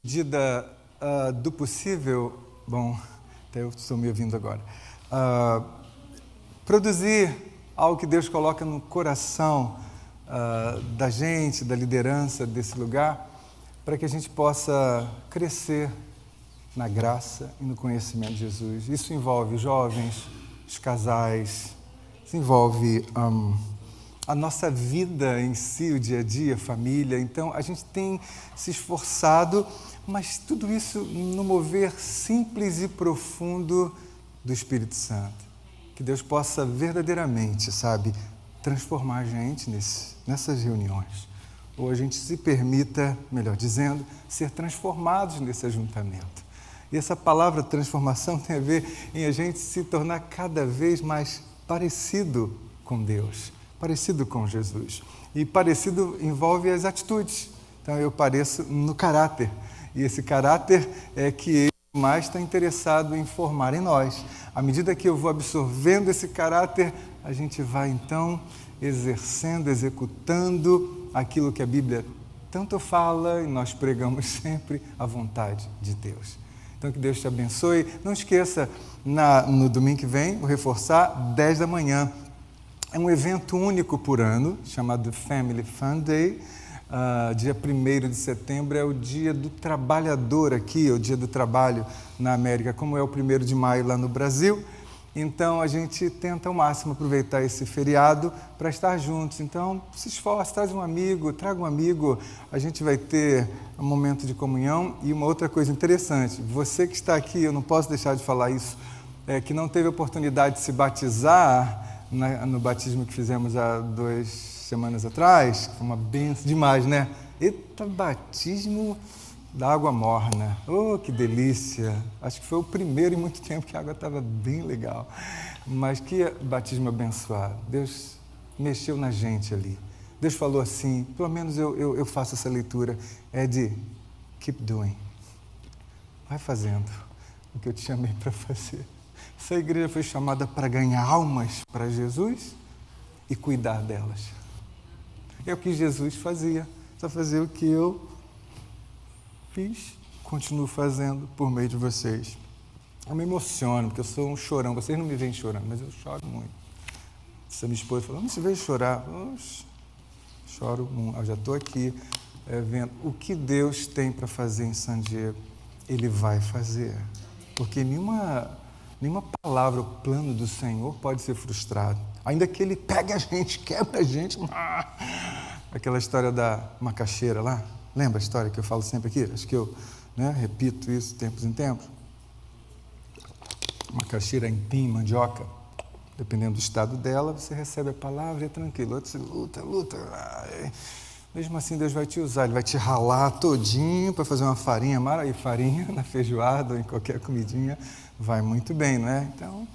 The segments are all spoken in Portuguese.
medida do possível, bom, até eu estou me ouvindo agora, produzir algo que Deus coloca no coração da gente, da liderança desse lugar, para que a gente possa crescer na graça e no conhecimento de Jesus. Isso envolve jovens, os casais, isso envolve a nossa vida em si, o dia a dia, família. Então, a gente tem se esforçado, mas tudo isso no mover simples e profundo do Espírito Santo. Que Deus possa verdadeiramente, transformar a gente nessas reuniões. Ou a gente se permita, melhor dizendo, ser transformados nesse ajuntamento. E essa palavra transformação tem a ver em a gente se tornar cada vez mais parecido com Deus, parecido com Jesus. E parecido envolve as atitudes. Então eu pareço no caráter. E esse caráter é que Ele mais está interessado em formar em nós. À medida que eu vou absorvendo esse caráter, a gente vai então exercendo, executando aquilo que a Bíblia tanto fala e nós pregamos sempre, a vontade de Deus. Então que Deus te abençoe. Não esqueça, no domingo que vem, vou reforçar, 10 da manhã. É um evento único por ano, chamado Family Fun Day. Dia 1º de setembro é o dia do trabalhador aqui, é o dia do trabalho na América, como é o 1º de maio lá no Brasil. Então, a gente tenta ao máximo aproveitar esse feriado para estar juntos. Então, se esforce, traz um amigo, traga um amigo. A gente vai ter um momento de comunhão. E uma outra coisa interessante, você que está aqui, eu não posso deixar de falar isso, que não teve a oportunidade de se batizar no batismo que fizemos há 2 semanas atrás, foi uma benção demais, né? Eita, batismo da água morna. Oh, que delícia! Acho que foi o primeiro em muito tempo que a água estava bem legal. Mas que batismo abençoado. Deus mexeu na gente ali. Deus falou assim, pelo menos eu faço essa leitura, é de keep doing. Vai fazendo o que eu te chamei para fazer. Essa igreja foi chamada para ganhar almas para Jesus e cuidar delas. É o que Jesus fazia, só fazer o que eu fiz, continuo fazendo por meio de vocês. Eu me emociono, porque eu sou um chorão. Vocês não me veem chorando, mas eu choro muito. Se a minha esposa falou, não se veio chorar. Oxe, choro muito. Eu já estou aqui vendo o que Deus tem para fazer em San Diego. Ele vai fazer. Porque nenhuma palavra, o plano do Senhor pode ser frustrado. Ainda que Ele pegue a gente, quebra a gente. Aquela história da macaxeira lá. Lembra a história que eu falo sempre aqui? Acho que eu repito isso de tempos em tempos. Macaxeira, empim, mandioca. Dependendo do estado dela, você recebe a palavra e é tranquilo. Outro você luta. Mesmo assim, Deus vai te usar. Ele vai te ralar todinho para fazer uma farinha. Farinha na feijoada ou em qualquer comidinha. Vai muito bem, não é? Então,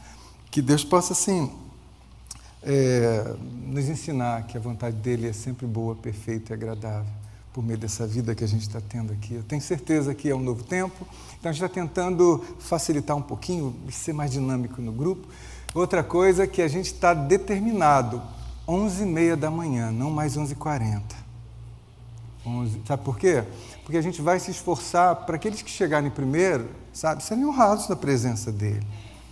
que Deus possa, assim, nos ensinar que a vontade dEle é sempre boa, perfeita e agradável, por meio dessa vida que a gente está tendo aqui. Eu tenho certeza que é um novo tempo, então a gente está tentando facilitar um pouquinho, ser mais dinâmico no grupo. Outra coisa é que a gente está determinado, 11h30 da manhã, não mais 11h40. Sabe por quê? Porque a gente vai se esforçar para aqueles que chegarem primeiro, serem honrados na presença dEle.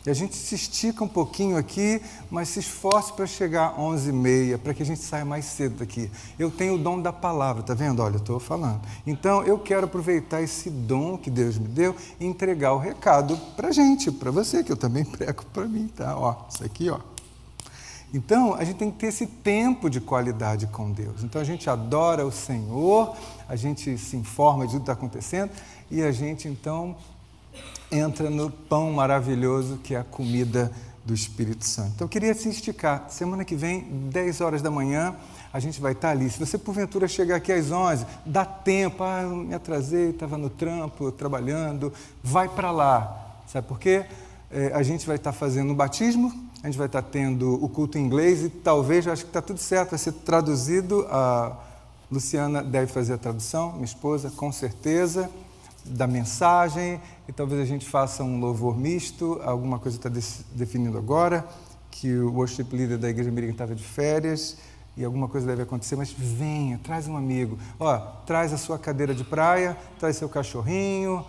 E a gente se estica um pouquinho aqui, mas se esforce para chegar às 11h30, para que a gente saia mais cedo daqui. Eu tenho o dom da palavra, tá vendo? Olha, eu estou falando. Então, eu quero aproveitar esse dom que Deus me deu e entregar o recado para a gente, para você, que eu também prego para mim, tá? Isso aqui, Então, a gente tem que ter esse tempo de qualidade com Deus. Então, a gente adora o Senhor, a gente se informa de tudo que está acontecendo e a gente, então, entra no pão maravilhoso que é a comida do Espírito Santo. Então, eu queria se esticar. Semana que vem, 10 horas da manhã, a gente vai estar ali. Se você, porventura, chegar aqui às 11, dá tempo. Eu me atrasei, estava no trampo, trabalhando. Vai para lá. Sabe por quê? A gente vai estar fazendo o batismo, a gente vai estar tendo o culto em inglês e talvez, eu acho que está tudo certo, vai ser traduzido. A Luciana deve fazer a tradução, minha esposa, com certeza, da mensagem, e talvez a gente faça um louvor misto, alguma coisa está definindo agora, que o worship leader da Igreja Americana estava de férias, e alguma coisa deve acontecer, mas venha, traz um amigo. Traz a sua cadeira de praia, traz seu cachorrinho,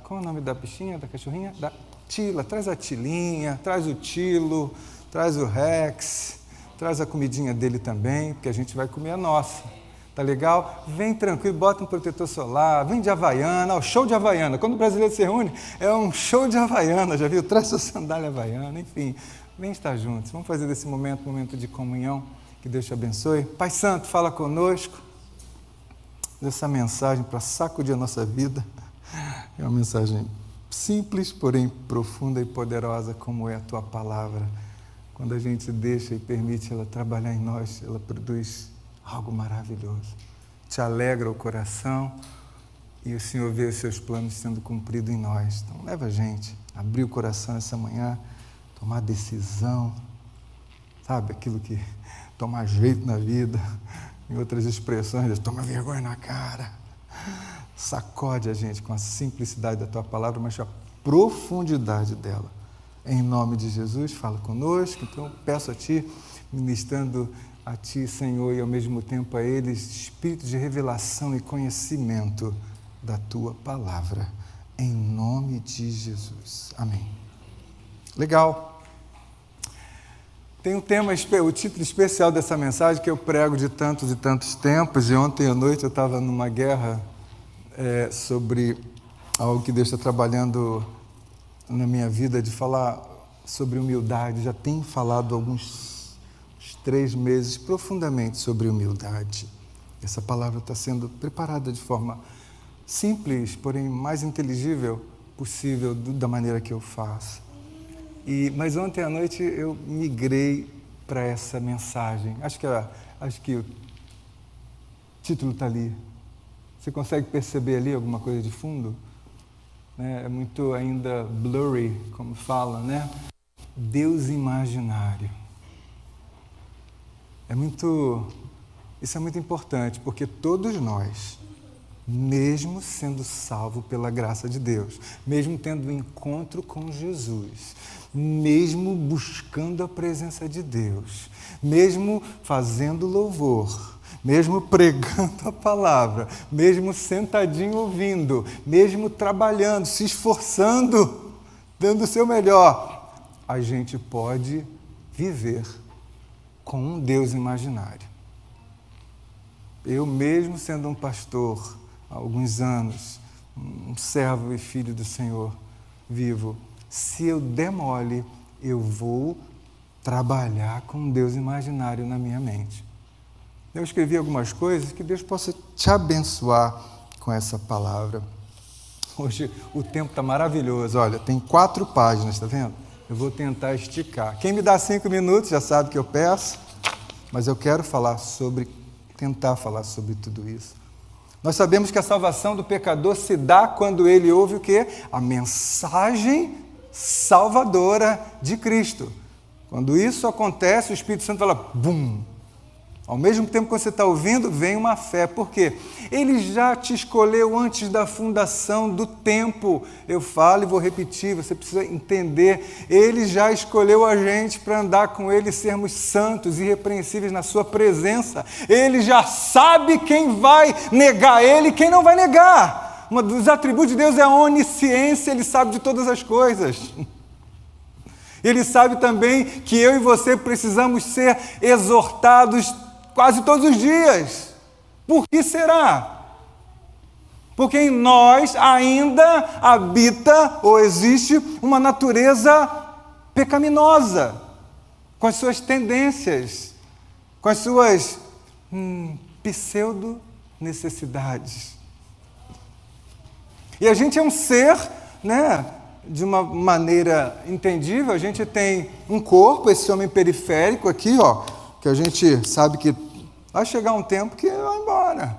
qual é o nome da bichinha, da cachorrinha? Da Tila, traz a Tilinha, traz o Tilo, traz o Rex, traz a comidinha dele também, porque a gente vai comer a nossa. Tá legal? Vem tranquilo, bota um protetor solar, vem de Havaiana, o show de Havaiana. Quando o brasileiro se reúne, é um show de Havaiana, já viu? Traz sua sandália havaiana, enfim. Vem estar juntos. Vamos fazer desse momento um momento de comunhão. Que Deus te abençoe. Pai Santo, fala conosco. Essa mensagem para sacudir a nossa vida. É uma mensagem simples, porém profunda e poderosa, como é a Tua palavra. Quando a gente deixa e permite ela trabalhar em nós, ela produz algo maravilhoso. Te alegra o coração e o Senhor vê os seus planos sendo cumpridos em nós. Então, leva a gente a abrir o coração essa manhã, tomar decisão, sabe? Aquilo que tomar jeito na vida, em outras expressões, toma vergonha na cara. Sacode a gente com a simplicidade da Tua palavra, mas com a profundidade dela. Em nome de Jesus, fala conosco. Então, eu peço a Ti, ministrando a Ti, Senhor, e ao mesmo tempo a eles, espírito de revelação e conhecimento da Tua palavra. Em nome de Jesus. Amém. Legal. Tem um tema, o título especial dessa mensagem que eu prego de tantos e tantos tempos, e ontem à noite eu estava numa guerra sobre algo que Deus está trabalhando na minha vida, de falar sobre humildade. Já tenho falado alguns 3 meses profundamente sobre humildade. Essa palavra está sendo preparada de forma simples, porém mais inteligível possível da maneira que eu faço. Mas ontem à noite eu migrei para essa mensagem. Acho que o título está ali. Você consegue perceber ali alguma coisa de fundo? É muito ainda blurry, como fala, né? Deus imaginário. Isso é muito importante, porque todos nós, mesmo sendo salvos pela graça de Deus, mesmo tendo um encontro com Jesus, mesmo buscando a presença de Deus, mesmo fazendo louvor, mesmo pregando a palavra, mesmo sentadinho ouvindo, mesmo trabalhando, se esforçando, dando o seu melhor, a gente pode viver com um Deus imaginário. Eu mesmo sendo um pastor há alguns anos, um servo e filho do Senhor vivo, se eu der mole, eu vou trabalhar com um Deus imaginário na minha mente. Eu escrevi algumas coisas que Deus possa te abençoar com essa palavra. Hoje o tempo está maravilhoso. Olha, tem 4 páginas, está vendo? Eu vou tentar esticar. Quem me dá 5 minutos já sabe que eu peço, mas eu quero tentar falar sobre tudo isso. Nós sabemos que a salvação do pecador se dá quando ele ouve o quê? A mensagem salvadora de Cristo. Quando isso acontece, o Espírito Santo fala, bum! Ao mesmo tempo que você está ouvindo, vem uma fé. Por quê? Ele já te escolheu antes da fundação do tempo. Eu falo e vou repetir, você precisa entender. Ele já escolheu a gente para andar com Ele e sermos santos e irrepreensíveis na Sua presença. Ele já sabe quem vai negar Ele e quem não vai negar. Um dos atributos de Deus é a onisciência, Ele sabe de todas as coisas. Ele sabe também que eu e você precisamos ser exortados quase todos os dias. Por que será? Porque em nós ainda habita ou existe uma natureza pecaminosa, com as suas tendências, com as suas pseudo-necessidades. E a gente é um ser, né, de uma maneira entendível, a gente tem um corpo, esse homem periférico aqui, ó, que a gente sabe que vai chegar um tempo que vai embora.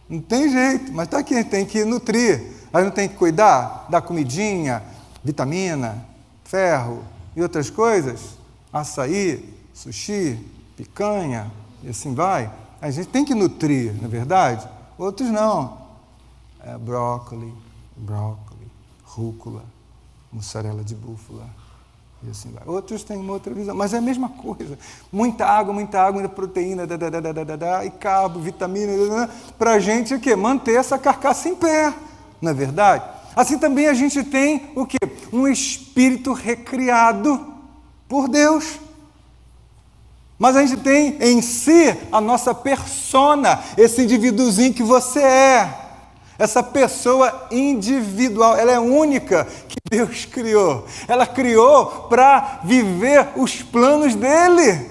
Não tem jeito, mas está aqui, tem que nutrir. Aí não tem que cuidar, dar comidinha, vitamina, ferro e outras coisas. Açaí, sushi, picanha, e assim vai. A gente tem que nutrir, não é verdade? Outros não. Brócolis, rúcula, mussarela de búfala. E assim vai. Outros têm uma outra visão, mas é a mesma coisa. Muita água, muita proteína, e carbo, vitamina, para a gente o quê? Manter essa carcaça em pé, não é verdade? Assim também a gente tem o quê? Um espírito recriado por Deus. Mas a gente tem em si a nossa persona, esse indivíduozinho que você é. Essa pessoa individual, ela é única que Deus criou. Ela criou para viver os planos dele.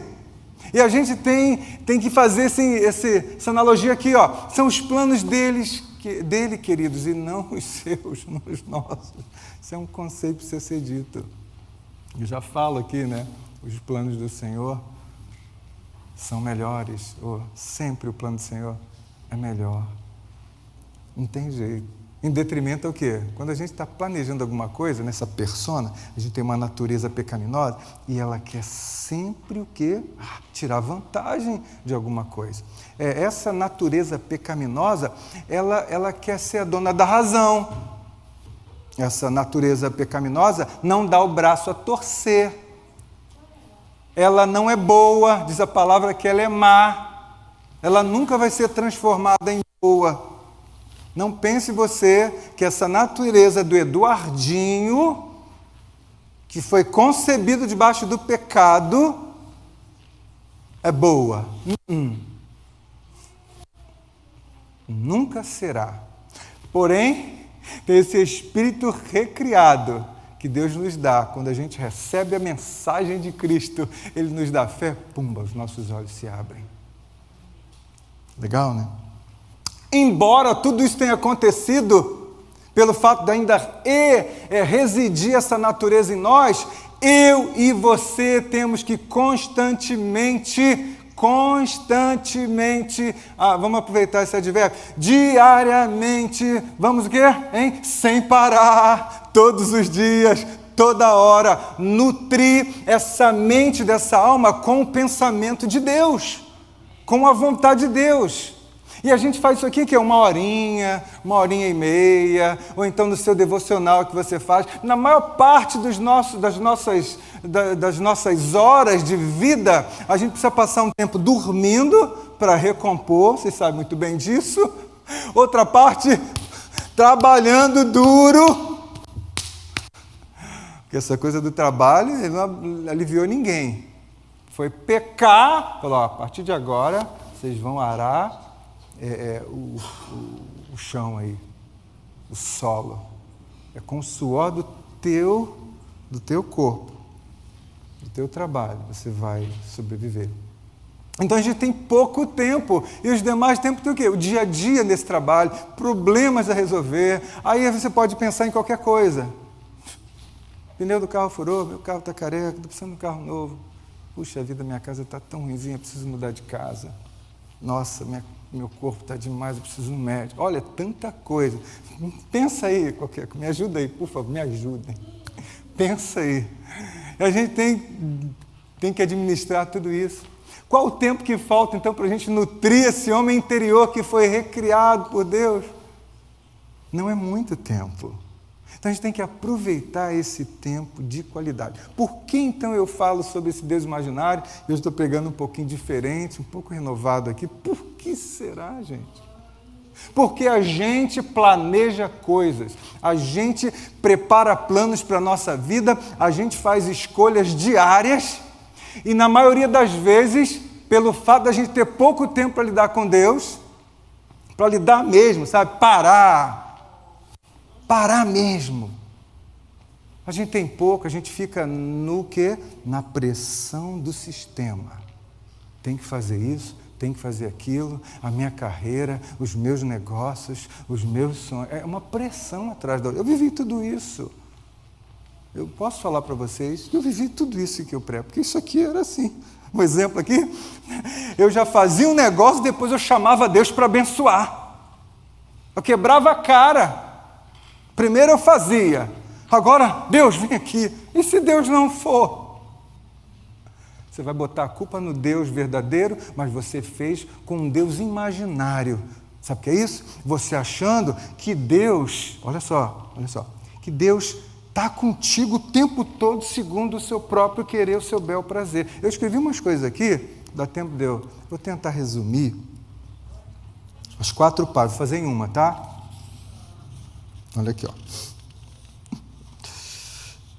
E a gente tem que fazer essa analogia aqui, ó. São os planos dele, queridos, e não os seus, não os nossos. Isso é um conceito para ser dito. Eu já falo aqui, né? Os planos do Senhor são melhores, ou sempre o plano do Senhor é melhor. Não tem jeito. Em detrimento ao quê? Quando a gente está planejando alguma coisa, nessa persona, a gente tem uma natureza pecaminosa e ela quer sempre o quê? Tirar vantagem de alguma coisa. Essa natureza pecaminosa, ela quer ser a dona da razão. Essa natureza pecaminosa não dá o braço a torcer. Ela não é boa, diz a palavra que ela é má. Ela nunca vai ser transformada em boa. Não pense você que essa natureza do Eduardinho, que foi concebido debaixo do pecado, é boa. Nunca será. Porém, tem esse espírito recriado que Deus nos dá. Quando a gente recebe a mensagem de Cristo, Ele nos dá fé, pumba, os nossos olhos se abrem. Legal, né? Embora tudo isso tenha acontecido, pelo fato de ainda residir essa natureza em nós, eu e você temos que constantemente, vamos aproveitar esse advérbio, diariamente, vamos o quê? Sem parar, todos os dias, toda hora, nutrir essa mente dessa alma com o pensamento de Deus, com a vontade de Deus. E a gente faz isso aqui, que é uma horinha e meia, ou então no seu devocional que você faz. Na maior parte das nossas horas de vida, a gente precisa passar um tempo dormindo para recompor, vocês sabem muito bem disso. Outra parte, trabalhando duro. Porque essa coisa do trabalho, ele não aliviou ninguém. Foi pecar, falou, a partir de agora, vocês vão arar o chão aí, o solo. É com o suor do teu corpo, do teu trabalho, você vai sobreviver. Então a gente tem pouco tempo, e os demais tempos tem o quê? O dia a dia nesse trabalho, problemas a resolver, aí você pode pensar em qualquer coisa. O pneu do carro furou, meu carro está careca, estou precisando de um carro novo. Puxa vida, minha casa está tão ruimzinha, preciso mudar de casa. Nossa, meu corpo está demais, eu preciso de um médico. Olha, tanta coisa. Pensa aí, me ajuda aí, por favor, me ajudem. Pensa aí. A gente tem que administrar tudo isso. Qual o tempo que falta, então, para a gente nutrir esse homem interior que foi recriado por Deus? Não é muito tempo. Então a gente tem que aproveitar esse tempo de qualidade. Por que então eu falo sobre esse Deus imaginário? Eu estou pegando um pouquinho diferente, um pouco renovado aqui. Por que será, gente? Porque a gente planeja coisas, a gente prepara planos para a nossa vida, a gente faz escolhas diárias e na maioria das vezes, pelo fato da gente ter pouco tempo para lidar com Deus, para lidar mesmo, sabe? Parar mesmo. A gente tem pouco, a gente fica no quê? Na pressão do sistema. Tem que fazer isso, tem que fazer aquilo, a minha carreira, os meus negócios, os meus sonhos. É uma pressão atrás da outra. Eu vivi tudo isso. Eu posso falar para vocês, eu vivi tudo isso que eu prego, porque isso aqui era assim. Um exemplo aqui, eu já fazia um negócio, depois eu chamava Deus para abençoar. Eu quebrava a cara. Primeiro eu fazia, agora Deus vem aqui. E se Deus não for? Você vai botar a culpa no Deus verdadeiro, mas você fez com um Deus imaginário. Sabe o que é isso? Você achando que Deus, olha só, que Deus está contigo o tempo todo, segundo o seu próprio querer, o seu bel prazer. Eu escrevi umas coisas aqui, dá tempo de eu... Vou tentar resumir as 4 partes, vou fazer em uma, tá? Olha aqui, ó.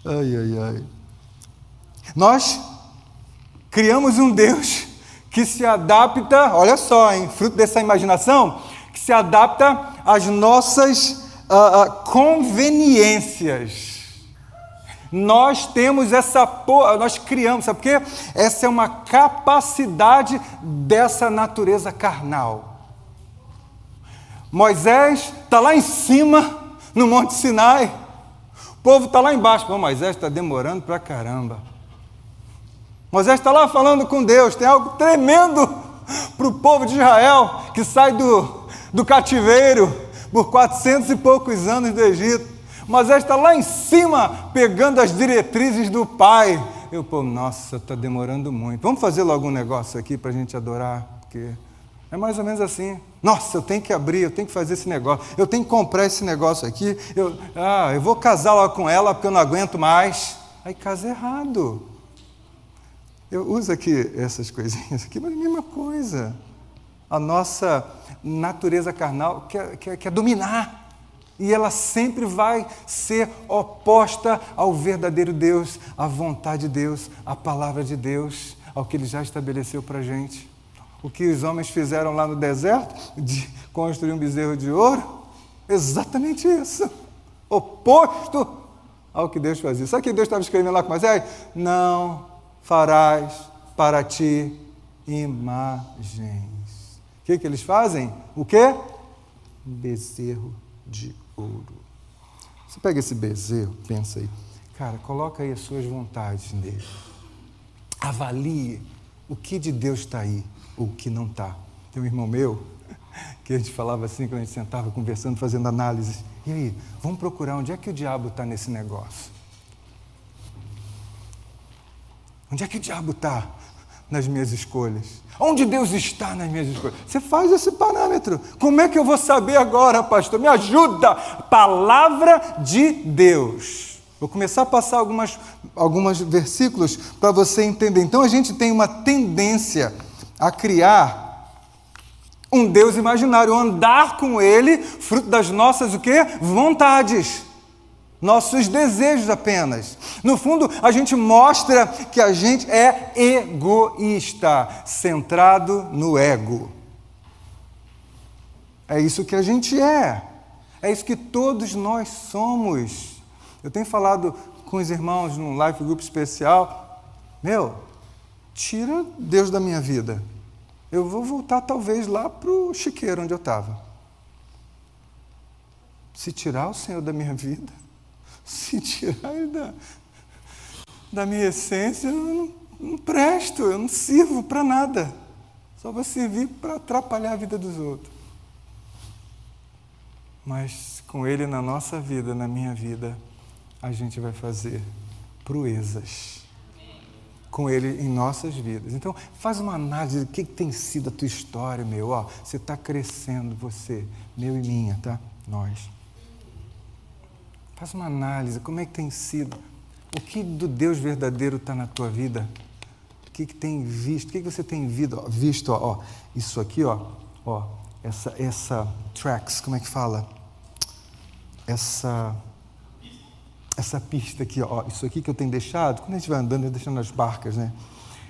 Ai, ai, ai. Nós criamos um Deus que se adapta, olha só, hein, fruto dessa imaginação, que se adapta às nossas conveniências. Nós temos nós criamos, sabe por quê? Essa é uma capacidade dessa natureza carnal. Moisés está lá em cima, no Monte Sinai, o povo está lá embaixo. Pô, Moisés está demorando pra caramba. Moisés está lá falando com Deus, tem algo tremendo para o povo de Israel, que sai do cativeiro por 400 e poucos anos do Egito. Moisés está lá em cima, pegando as diretrizes do Pai. Nossa, está demorando muito. Vamos fazer logo um negócio aqui para a gente adorar, porque é mais ou menos assim. Nossa, eu tenho que abrir, eu tenho que fazer esse negócio, eu tenho que comprar esse negócio aqui, eu vou casar logo com ela, porque eu não aguento mais. Aí casa errado. Eu uso aqui essas coisinhas aqui, mas é a mesma coisa. A nossa natureza carnal quer dominar. E ela sempre vai ser oposta ao verdadeiro Deus, à vontade de Deus, à palavra de Deus, ao que Ele já estabeleceu para a gente. O que os homens fizeram lá no deserto, de construir um bezerro de ouro, exatamente isso. Oposto ao que Deus fazia. Sabe o que Deus estava escrevendo lá com Moisés? Não farás para ti imagens. O que eles fazem? O quê? Bezerro de ouro. Você pega esse bezerro, pensa aí, cara, coloca aí as suas vontades nele. Avalie o que de Deus está aí, ou o que não está. Tem um irmão meu, que a gente falava assim, quando a gente sentava conversando, fazendo análise. E aí, vamos procurar onde é que o diabo está nesse negócio. Onde é que o diabo está nas minhas escolhas? Onde Deus está nas minhas escolhas? Você faz esse parâmetro. Como é que eu vou saber agora, pastor? Me ajuda! Palavra de Deus. Vou começar a passar alguns versículos para você entender. Então, a gente tem uma tendência a criar um Deus imaginário, andar com Ele, fruto das nossas, o quê? Vontades. Nossos desejos apenas. No fundo, a gente mostra que a gente é egoísta, centrado no ego. É isso que a gente é. É isso que todos nós somos. Eu tenho falado com os irmãos num live group especial. Tira Deus da minha vida. Eu vou voltar talvez lá para o chiqueiro onde eu estava. Se tirar o Senhor da minha vida, se tirar ele da minha essência, eu não presto, eu não sirvo para nada. Só vou servir para atrapalhar a vida dos outros. Mas com Ele na nossa vida, na minha vida, a gente vai fazer proezas. Com Ele em nossas vidas. Então, faz uma análise do que tem sido a tua história, meu. Você está crescendo, você, meu e minha, tá? Nós. Faz uma análise, como é que tem sido? O que do Deus verdadeiro está na tua vida? O que tem visto? O que você tem visto? Isso aqui, essa tracks, como é que fala? Essa pista aqui, isso aqui que eu tenho deixado, quando a gente vai andando, deixando as barcas, né?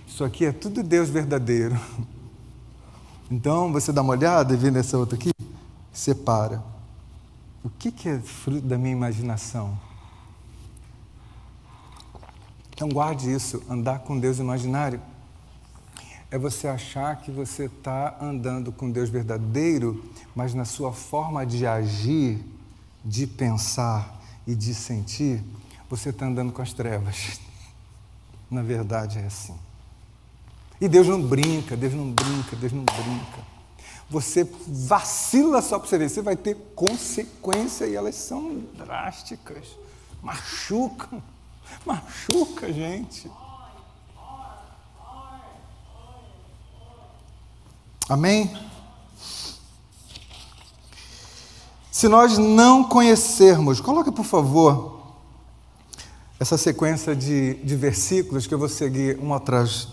Isso aqui é tudo Deus verdadeiro. Então, você dá uma olhada e vê nessa outra aqui, separa. O que é fruto da minha imaginação? Então guarde isso, andar com Deus imaginário. É você achar que você está andando com Deus verdadeiro, mas na sua forma de agir, de pensar e de sentir, você está andando com as trevas. Na verdade é assim. E Deus não brinca, Deus não brinca, Deus não brinca. Você vacila só para você ver, você vai ter consequência e elas são drásticas. Machuca, gente. Amém? Se nós não conhecermos, coloca por favor, essa sequência de versículos que eu vou seguir um atrás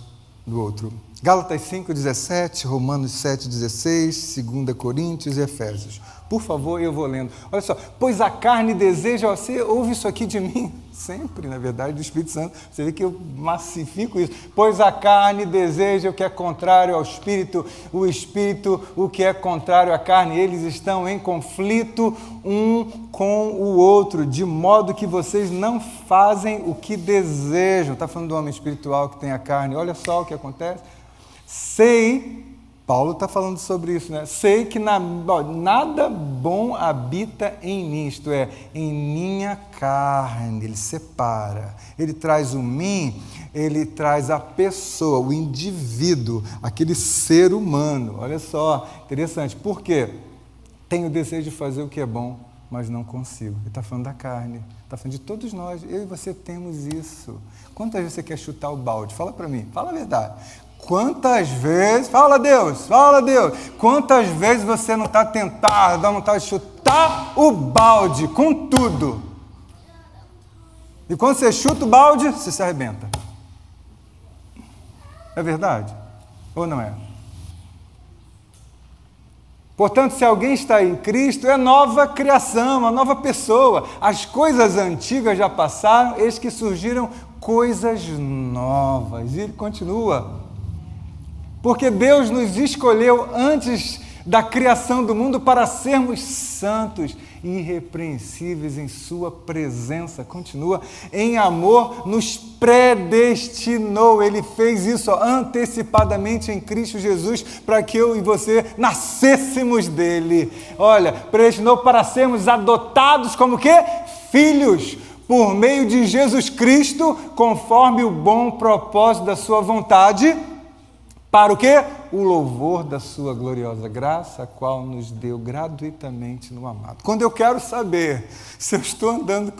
do outro. Gálatas 5:17, Romanos 7:16, 2 Coríntios e Efésios. Por favor, eu vou lendo. Olha só, pois a carne deseja, você ouve isso aqui de mim sempre, na verdade, do Espírito Santo. Você vê que eu massifico isso. Pois a carne deseja o que é contrário ao Espírito, o Espírito o que é contrário à carne. Eles estão em conflito um com o outro, de modo que vocês não fazem o que desejam. Está falando do homem espiritual que tem a carne. Olha só o que acontece. Paulo está falando sobre isso, né? Sei que nada bom habita em mim, isto é, em minha carne. Ele separa, ele traz o mim, ele traz a pessoa, o indivíduo, aquele ser humano. Olha só, interessante. Por quê? Tenho o desejo de fazer o que é bom, mas não consigo. Ele está falando da carne, está falando de todos nós. Eu e você temos isso. Quantas vezes você quer chutar o balde? Fala para mim, fala a verdade. Quantas vezes, fala Deus, quantas vezes você não está tentado, dá vontade de chutar o balde com tudo? E quando você chuta o balde, você se arrebenta. É verdade? Ou não é? Portanto, se alguém está em Cristo, é nova criação, uma nova pessoa. As coisas antigas já passaram, eis que surgiram coisas novas. E ele continua. Porque Deus nos escolheu antes da criação do mundo para sermos santos e irrepreensíveis em sua presença. Continua, em amor nos predestinou. Ele fez isso antecipadamente em Cristo Jesus para que eu e você nascêssemos dele. Olha, predestinou para sermos adotados como quê? Filhos, por meio de Jesus Cristo, conforme o bom propósito da sua vontade. Para o quê? O louvor da sua gloriosa graça, a qual nos deu gratuitamente no amado. Quando eu quero saber se eu estou andando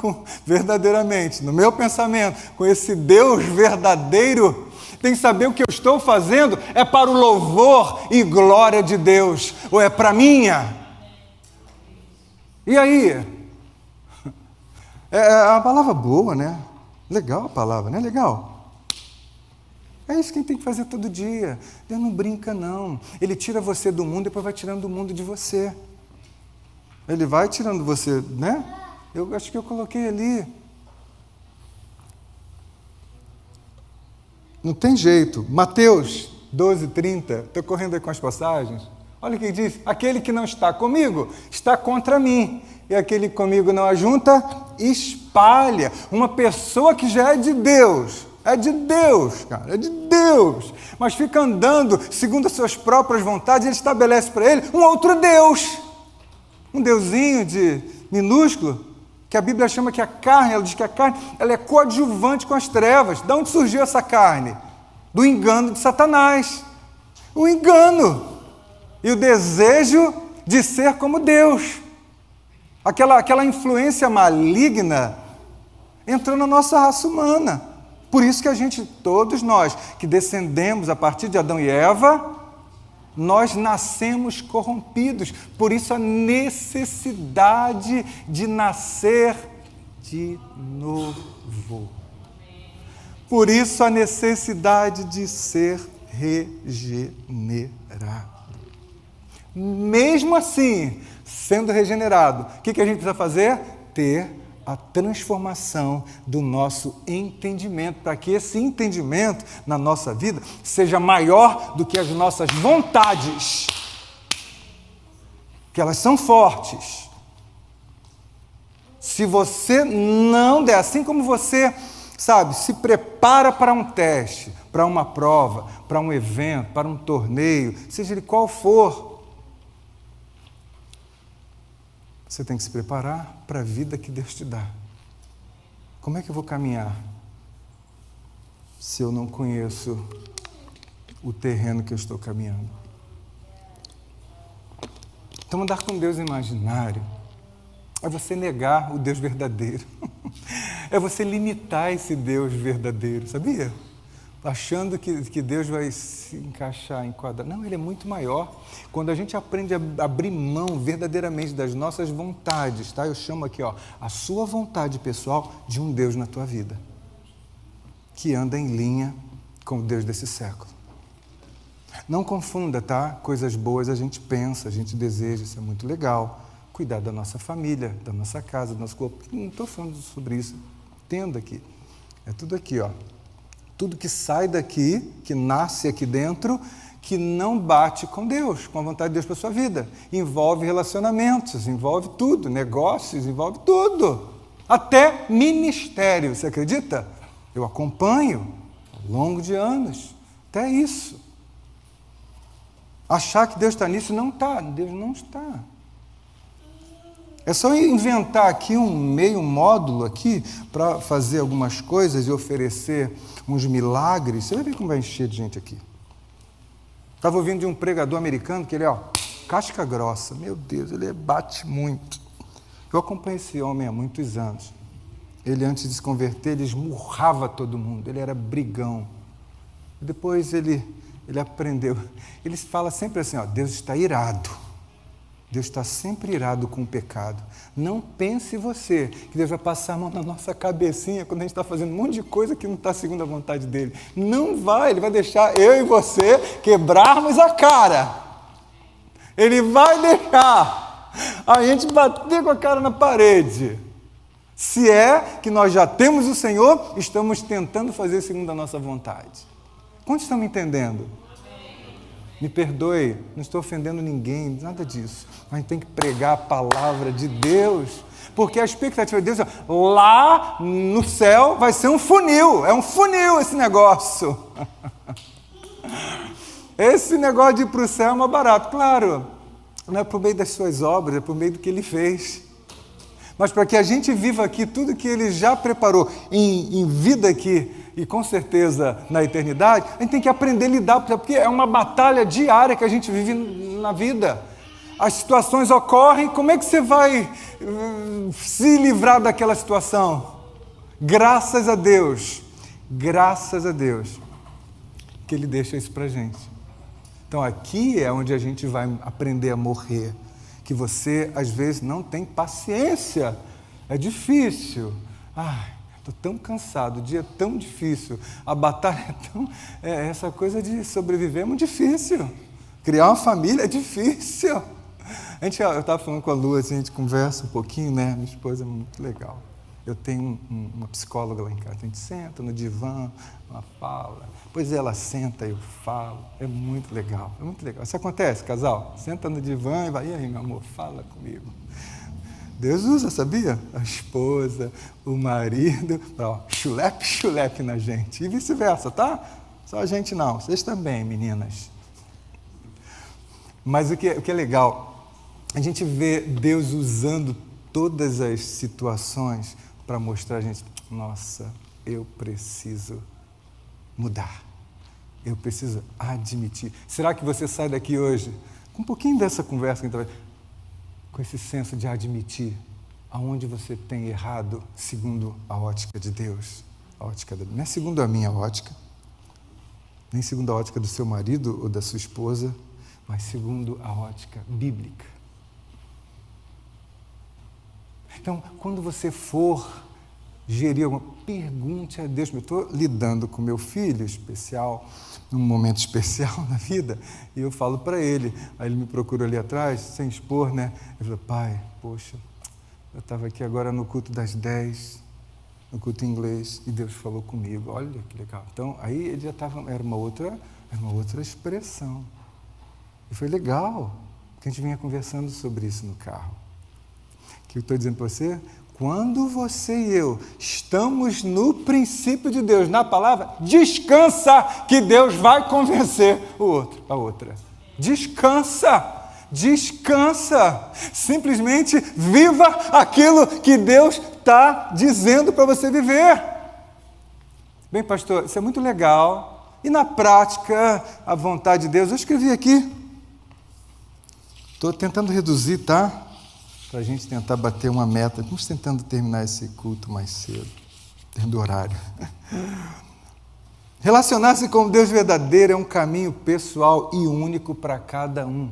verdadeiramente, no meu pensamento, com esse Deus verdadeiro, tem que saber o que eu estou fazendo é para o louvor e glória de Deus, ou é para minha? E aí? É uma palavra boa, né? Legal a palavra, né? Legal. É isso que a gente tem que fazer todo dia. Deus não brinca, não. Ele tira você do mundo e depois vai tirando o mundo de você. Ele vai tirando você, né? Eu acho que eu coloquei ali. Não tem jeito. Mateus 12:30. Estou correndo aí com as passagens. Olha o que diz. Aquele que não está comigo está contra mim. E aquele que comigo não ajunta, espalha. Uma pessoa que já é de Deus. É de Deus, cara, é de Deus. Mas fica andando segundo as suas próprias vontades, ele estabelece para ele um outro Deus. Um deusinho de minúsculo, que a Bíblia chama que a carne, ela diz que a carne ela é coadjuvante com as trevas. De onde surgiu essa carne? Do engano de Satanás. O engano. E o desejo de ser como Deus. Aquela influência maligna entrou na nossa raça humana. Por isso que a gente, todos nós, que descendemos a partir de Adão e Eva, nós nascemos corrompidos. Por isso a necessidade de nascer de novo. Por isso a necessidade de ser regenerado. Mesmo assim, sendo regenerado, o que a gente precisa fazer? Ter a transformação do nosso entendimento, para que esse entendimento na nossa vida seja maior do que as nossas vontades, que elas são fortes. Se você não der, assim como você, se prepara para um teste, para uma prova, para um evento, para um torneio, seja ele qual for, você tem que se preparar para a vida que Deus te dá. Como é que eu vou caminhar se eu não conheço o terreno que eu estou caminhando? Então, andar com Deus imaginário é você negar o Deus verdadeiro. É você limitar esse Deus verdadeiro, sabia? achando que Deus vai se encaixar, enquadrar. Não, Ele é muito maior. Quando a gente aprende a abrir mão verdadeiramente das nossas vontades, tá? Eu chamo aqui, ó, a sua vontade pessoal de um Deus na tua vida, que anda em linha com o Deus desse século. Não confunda, tá? Coisas boas a gente pensa, a gente deseja, isso é muito legal. Cuidar da nossa família, da nossa casa, do nosso corpo. Não estou falando sobre isso. Entenda aqui. É tudo aqui, ó. Tudo que sai daqui, que nasce aqui dentro, que não bate com Deus, com a vontade de Deus para a sua vida. Envolve relacionamentos, envolve tudo, negócios, envolve tudo. Até ministério, você acredita? Eu acompanho ao longo de anos, até isso. Achar que Deus está nisso, não está, Deus não está. É só inventar aqui um meio módulo aqui para fazer algumas coisas e oferecer uns milagres. Você vai ver como vai encher de gente aqui. Estava ouvindo de um pregador americano que ele é, casca grossa. Meu Deus, ele bate muito. Eu acompanho esse homem há muitos anos. Ele, antes de se converter, ele esmurrava todo mundo. Ele era brigão. Depois ele aprendeu. Ele fala sempre assim, Deus está irado. Deus está sempre irado com o pecado. Não pense você que Deus vai passar a mão na nossa cabecinha quando a gente está fazendo um monte de coisa que não está segundo a vontade dele. Não vai, ele vai deixar eu e você quebrarmos a cara. Ele vai deixar a gente bater com a cara na parede. Se é que nós já temos o Senhor, estamos tentando fazer segundo a nossa vontade. Quantos estão me entendendo? Me perdoe, não estou ofendendo ninguém, nada disso. A gente tem que pregar a palavra de Deus, porque a expectativa de Deus é, lá no céu vai ser um funil, é um funil esse negócio. Esse negócio de ir para o céu é mais barato, claro, não é por meio das suas obras, é por meio do que Ele fez. Mas para que a gente viva aqui tudo que Ele já preparou em vida aqui, e com certeza na eternidade, a gente tem que aprender a lidar, porque é uma batalha diária que a gente vive na vida. As situações ocorrem, como é que você vai se livrar daquela situação? Graças a Deus, que Ele deixa isso para a gente. Então aqui é onde a gente vai aprender a morrer, que você às vezes não tem paciência, é difícil. Estou tão cansado, o dia é tão difícil, a batalha é tão... essa coisa de sobreviver é muito difícil. Criar uma família é difícil. Eu estava falando com a Lu, assim, a gente conversa um pouquinho, né? Minha esposa é muito legal. Eu tenho uma psicóloga lá em casa, a gente senta no divã, ela fala, depois ela senta e eu falo, é muito legal, é muito legal. Isso acontece, casal? Senta no divã e vai, e aí, meu amor, fala comigo. Deus usa, sabia? A esposa, o marido, chulepe na gente. E vice-versa, tá? Só a gente não, vocês também, meninas. Mas o que é legal, a gente vê Deus usando todas as situações para mostrar a gente, nossa, eu preciso mudar. Eu preciso admitir. Será que você sai daqui hoje com um pouquinho dessa conversa que a gente vai... com esse senso de admitir aonde você tem errado segundo a ótica de Deus, não é segundo a minha ótica, nem segundo a ótica do seu marido ou da sua esposa, mas segundo a ótica bíblica. Então, quando você for gerir alguma, pergunte a Deus. Eu estou lidando com meu filho especial, num momento especial na vida, e eu falo para ele, aí ele me procura ali atrás, sem expor, né? Ele falou, pai, poxa, eu estava aqui agora no culto das 10, no culto em inglês, e Deus falou comigo, olha que legal. Então, aí ele já estava, era uma outra expressão. E foi legal, porque a gente vinha conversando sobre isso no carro. O que eu estou dizendo para você? Quando você e eu estamos no princípio de Deus, na palavra, descansa que Deus vai convencer o outro, a outra. Descansa. Simplesmente viva aquilo que Deus está dizendo para você viver. Bem, pastor, isso é muito legal. E na prática, a vontade de Deus, eu escrevi aqui. Estou tentando reduzir, tá? Para a gente tentar bater uma meta. Estamos tentando terminar esse culto mais cedo, dentro do horário. Relacionar-se com o Deus verdadeiro é um caminho pessoal e único para cada um.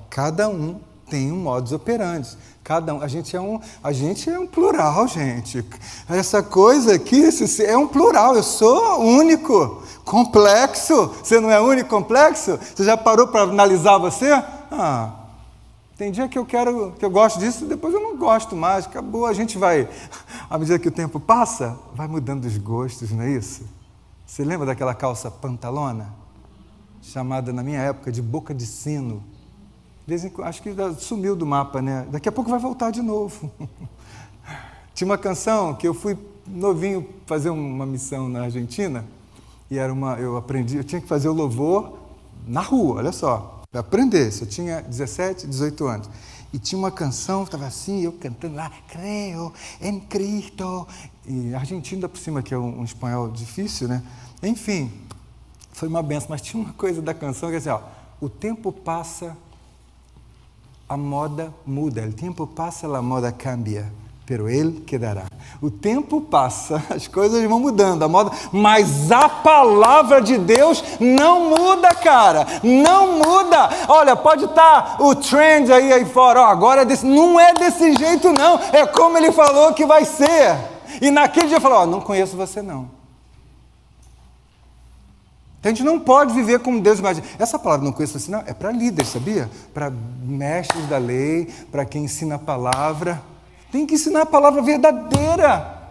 Cada um tem um modus operandi. Cada um, a gente é um plural, gente. Essa coisa aqui é um plural. Eu sou único, complexo. Você não é único, complexo? Você já parou para analisar você? Tem dia que eu gosto disso, depois eu não gosto mais. Acabou, a gente vai, à medida que o tempo passa, vai mudando os gostos, não é isso? Você lembra daquela calça pantalona? Chamada na minha época de boca de sino. Acho que sumiu do mapa, né? Daqui a pouco vai voltar de novo. Tinha uma canção que eu fui novinho fazer uma missão na Argentina, e eu tinha que fazer o louvor na rua, olha só. Para aprender, eu tinha 17, 18 anos. E tinha uma canção, estava assim, eu cantando lá, Creo em Cristo. E Argentina por cima, que é um espanhol difícil, né? Enfim, foi uma benção. Mas tinha uma coisa da canção que é assim, o tempo passa, a moda muda. O tempo passa, a moda cambia. Pero ele quedará. O tempo passa, as coisas vão mudando, a moda, mas a palavra de Deus não muda, cara, não muda. Olha, pode estar o trend aí fora, agora não é desse jeito não, é como ele falou que vai ser. E naquele dia falou, não conheço você não. Então a gente não pode viver como Deus imagina. Essa palavra não conheço você não, é para líderes, sabia? Para mestres da lei, para quem ensina a palavra. Tem que ensinar a palavra verdadeira.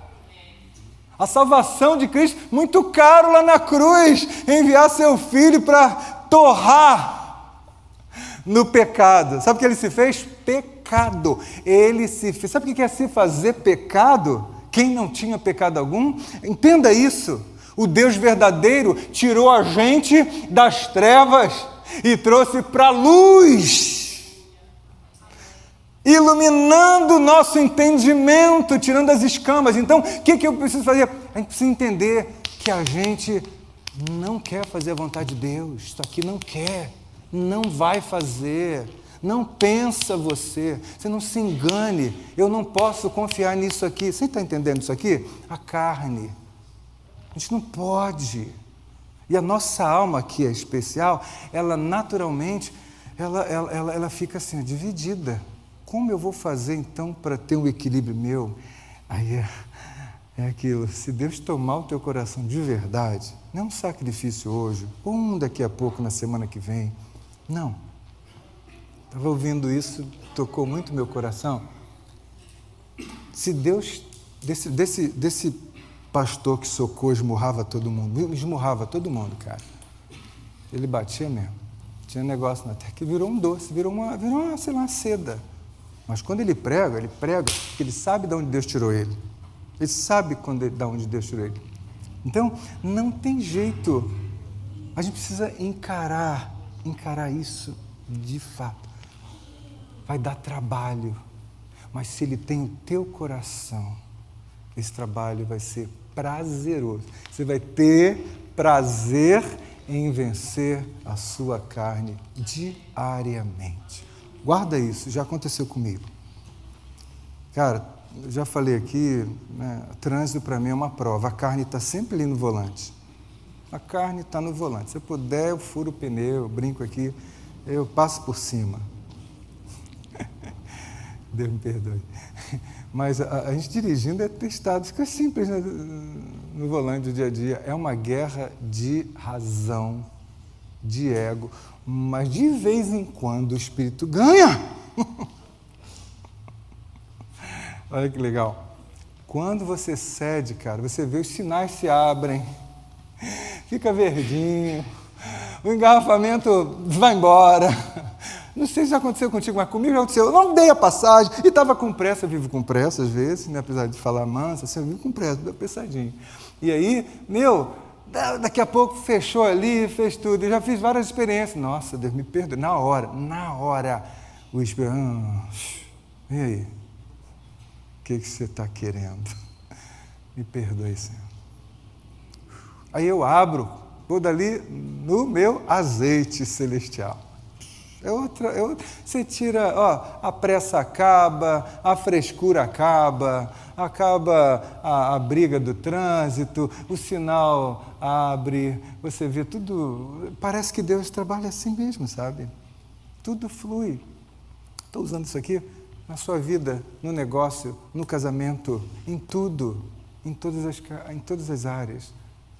A salvação de Cristo, muito caro lá na cruz, enviar seu filho para torrar no pecado. Sabe o que ele se fez? Pecado. Ele se fez. Sabe o que é se fazer pecado? Quem não tinha pecado algum? Entenda isso. O Deus verdadeiro tirou a gente das trevas e trouxe para a luz, iluminando o nosso entendimento, tirando as escamas. Então, o que eu preciso fazer? A gente precisa entender que a gente não quer fazer a vontade de Deus. Isso aqui não quer, não vai fazer, não pensa você não se engane, eu não posso confiar nisso aqui. Você está entendendo isso aqui? A carne, a gente não pode. E a nossa alma aqui é especial, ela naturalmente, ela fica assim, dividida. Como eu vou fazer, então, para ter um equilíbrio meu? Aí é aquilo, se Deus tomar o teu coração de verdade, não é um sacrifício hoje, ou daqui a pouco, na semana que vem, não. Estava ouvindo isso, tocou muito meu coração. Se Deus, desse pastor que socou, esmurrava todo mundo, cara. Ele batia mesmo. Tinha negócio na terra que virou um doce, virou uma seda. Mas quando ele prega, porque ele sabe de onde Deus tirou ele. Ele sabe de onde Deus tirou ele. Então, não tem jeito. A gente precisa encarar isso de fato. Vai dar trabalho, mas se ele tem o teu coração, esse trabalho vai ser prazeroso. Você vai ter prazer em vencer a sua carne diariamente. Guarda isso, já aconteceu comigo. Cara, eu já falei aqui, né, trânsito para mim é uma prova. A carne está sempre ali no volante. A carne está no volante. Se eu puder, eu furo o pneu, eu brinco aqui, eu passo por cima. Deus me perdoe. Mas a gente dirigindo é testado, fica simples, né, no volante do dia a dia. É uma guerra de razão, de ego, mas de vez em quando o Espírito ganha. Olha que legal. Quando você cede, cara, você vê os sinais se abrem, fica verdinho, o engarrafamento vai embora. Não sei se já aconteceu contigo, mas comigo já aconteceu. Eu não dei a passagem e estava com pressa, eu vivo com pressa às vezes, né? Apesar de falar mansa, assim, eu vivo com pressa, deu apressadinho. E aí, daqui a pouco fechou ali, fez tudo. Eu já fiz várias experiências. Nossa, Deus me perdoe. Na hora, o Espírito, e aí? O que você está querendo? Me perdoe, Senhor. Aí eu abro, vou dali no meu azeite celestial. Você tira, a pressa acaba, a frescura acaba a briga do trânsito, o sinal abre, você vê tudo. Parece que Deus trabalha assim mesmo, sabe? Tudo flui. Estou usando isso aqui na sua vida, no negócio, no casamento, em tudo, em todas as áreas.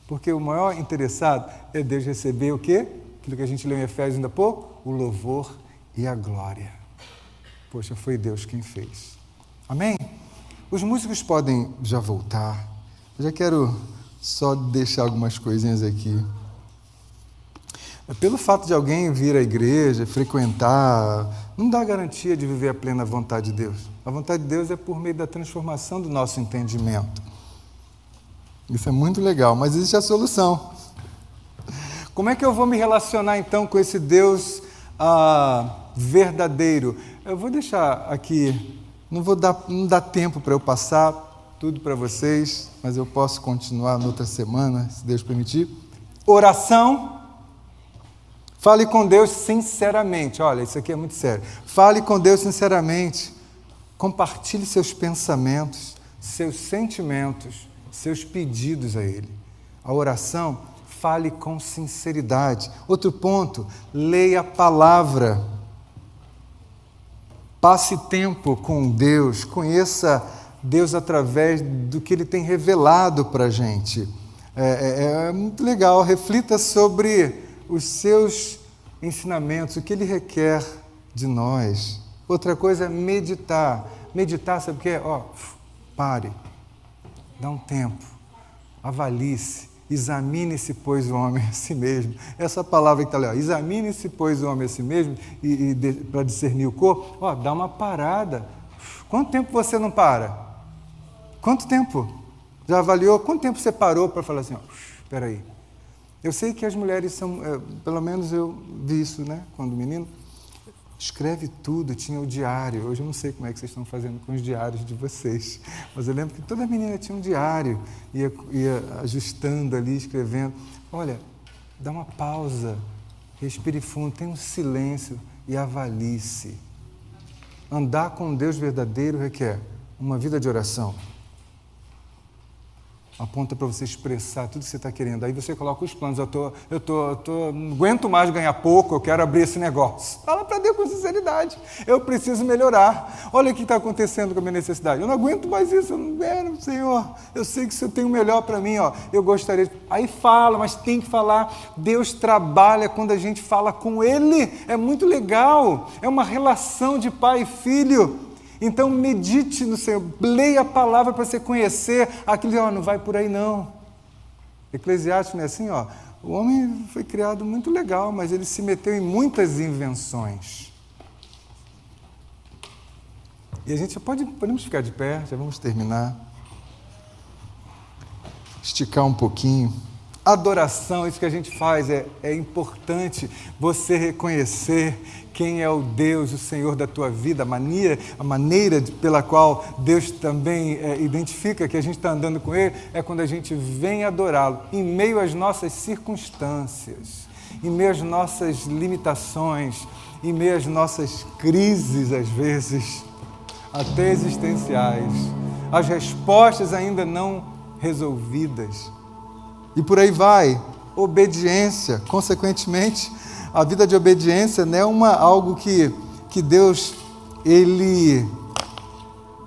Porque o maior interessado é Deus receber o quê? Aquilo que a gente leu em Efésios ainda há pouco, o louvor e a glória. Poxa, foi Deus quem fez. Amém? Os músicos podem já voltar. Eu já quero só deixar algumas coisinhas aqui. Pelo fato de alguém vir à igreja, frequentar, não dá garantia de viver a plena vontade de Deus. A vontade de Deus é por meio da transformação do nosso entendimento. Isso é muito legal, mas existe a solução. Como é que eu vou me relacionar então com esse Deus verdadeiro? Eu vou deixar aqui, não dá tempo para eu passar tudo para vocês, mas eu posso continuar noutra semana, se Deus permitir. Oração. Fale com Deus sinceramente. Olha, isso aqui é muito sério. Fale com Deus sinceramente. Compartilhe seus pensamentos, seus sentimentos, seus pedidos a Ele. A oração, fale com sinceridade. Outro ponto, leia a palavra. Passe tempo com Deus, conheça Deus através do que Ele tem revelado para a gente. É muito legal, reflita sobre os seus ensinamentos, o que Ele requer de nós. Outra coisa é meditar. Meditar, sabe o que é? Pare, dá um tempo, avalie-se, examine-se, pois, o homem a si mesmo. Essa palavra que está ali, examine-se, pois, o homem a si mesmo, para discernir o corpo, dá uma parada. Quanto tempo você não para? Quanto tempo? Já avaliou? Quanto tempo você parou para falar assim, espera aí. Eu sei que as mulheres são, pelo menos eu vi isso, né, quando menino, escreve tudo, tinha o diário. Hoje eu não sei como é que vocês estão fazendo com os diários de vocês, mas eu lembro que toda menina tinha um diário, ia ajustando ali, escrevendo. Olha, dá uma pausa, respire fundo, tenha um silêncio e avalie-se. Andar com Deus verdadeiro requer uma vida de oração. Aponta para você expressar tudo que você está querendo. Aí você coloca os planos. Não aguento mais ganhar pouco, eu quero abrir esse negócio. Fala para Deus com sinceridade. Eu preciso melhorar. Olha o que está acontecendo com a minha necessidade. Eu não aguento mais isso, eu não quero, Senhor. Eu sei que o Senhor tem o melhor para mim. Eu gostaria de... Aí fala, mas tem que falar. Deus trabalha quando a gente fala com Ele. É muito legal. É uma relação de pai e filho. Então medite no Senhor, leia a palavra para você conhecer aquilo, não vai por aí não. Eclesiastes não é assim, o homem foi criado muito legal, mas ele se meteu em muitas invenções. E a gente podemos ficar de pé, já vamos terminar. Esticar um pouquinho. Adoração, isso que a gente faz, é importante você reconhecer quem é o Deus, o Senhor da tua vida, a maneira pela qual Deus também identifica que a gente está andando com Ele, é quando a gente vem adorá-lo, em meio às nossas circunstâncias, em meio às nossas limitações, em meio às nossas crises, às vezes, até existenciais, as respostas ainda não resolvidas. E por aí vai, obediência, consequentemente, a vida de obediência não é algo que Deus, Ele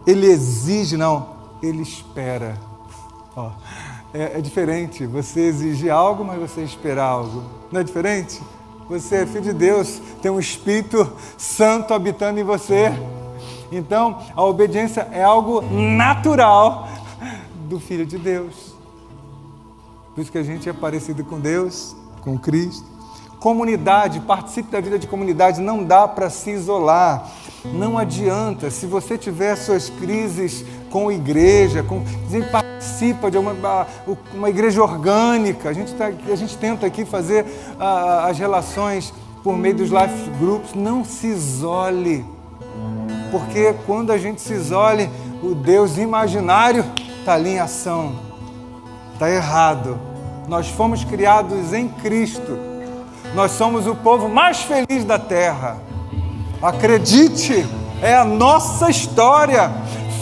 exige, não, Ele espera. É diferente, você exigir algo, mas você esperar algo. Não é diferente? Você é filho de Deus, tem um Espírito Santo habitando em você. Então, a obediência é algo natural do Filho de Deus. Por isso que a gente é parecido com Deus, com Cristo. Comunidade, participe da vida de comunidade, não dá para se isolar. Não adianta, se você tiver suas crises com igreja, participa de uma igreja orgânica. A gente tenta aqui fazer as relações por meio dos life groups. Não se isole, porque quando a gente se isole, o Deus imaginário está ali em ação. Está errado. Nós fomos criados em Cristo. Nós somos o povo mais feliz da terra. Acredite, é a nossa história.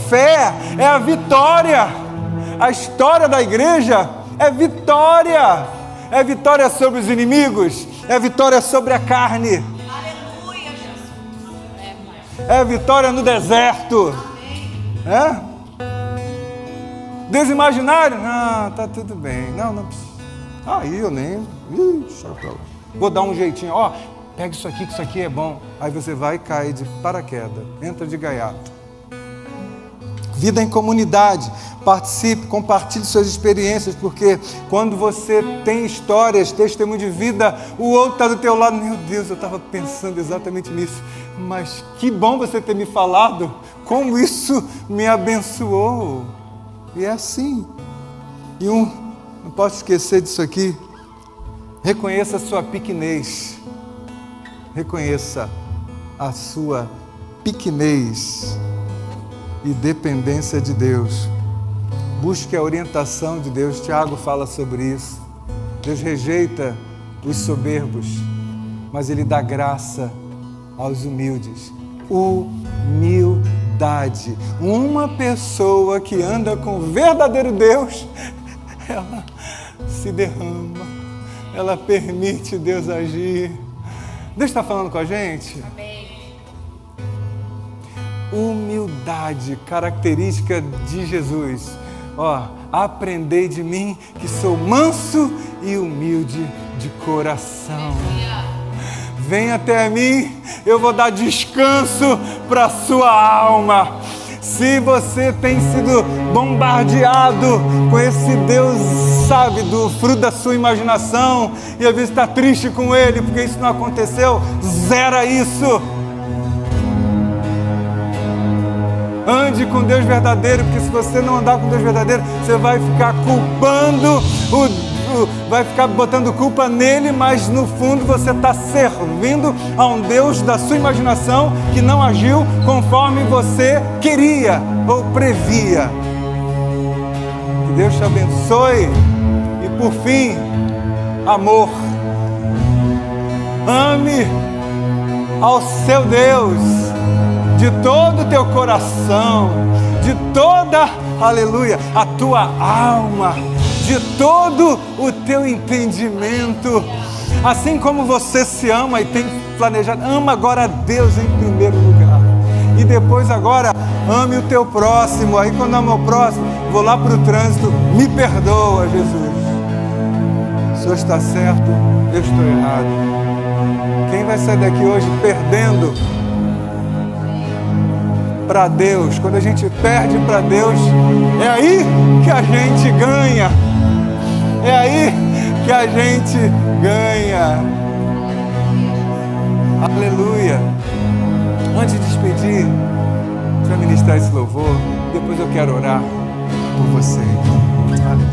Fé é a vitória. A história da igreja é vitória. É vitória sobre os inimigos. É vitória sobre a carne. Aleluia, Jesus. É vitória no deserto. É? Deus imaginário? Não, tá tudo bem. Não precisa. Aí eu nem. Vou dar um jeitinho. Ó, pega isso aqui, que isso aqui é bom. Aí você vai e cai de paraquedas. Entra de gaiato. Vida em comunidade. Participe, compartilhe suas experiências, porque quando você tem histórias, testemunho de vida, o outro está do teu lado. Meu Deus, eu estava pensando exatamente nisso. Mas que bom você ter me falado. Como isso me abençoou. E é assim. E não posso esquecer disso aqui. Reconheça a sua pequenez. Reconheça a sua pequenez e dependência de Deus. Busque a orientação de Deus. Tiago fala sobre isso. Deus rejeita os soberbos, mas Ele dá graça aos humildes. Humildade. Uma pessoa que anda com o verdadeiro Deus, ela se derrama, ela permite Deus agir. Deus está falando com a gente? Amém. Humildade, característica de Jesus. Ó, aprendei de mim que sou manso e humilde de coração. Venha até mim, eu vou dar descanso para a sua alma. Se você tem sido bombardeado com esse Deus, sabe, do fruto da sua imaginação, e às vezes está triste com Ele porque isso não aconteceu, zera isso. Ande com Deus verdadeiro, porque se você não andar com Deus verdadeiro, você vai ficar culpando, vai ficar botando culpa nele, mas no fundo você está servindo a um Deus da sua imaginação que não agiu conforme você queria ou previa. Que Deus te abençoe. E por fim, amor. Ame ao seu Deus de todo o teu coração, de toda, aleluia, a tua alma, de todo o teu entendimento. Assim como você se ama e tem planejado, ama agora a Deus em primeiro lugar. E depois agora, ame o teu próximo. Aí quando ama o próximo, vou lá para o trânsito, me perdoa, Jesus. O Senhor está certo, eu estou errado. Quem vai sair daqui hoje perdendo para Deus? Quando a gente perde para Deus, é aí que a gente ganha. É aí que a gente ganha. Aleluia. Antes de despedir, deixa eu ministrar esse louvor. Depois eu quero orar por você. Aleluia.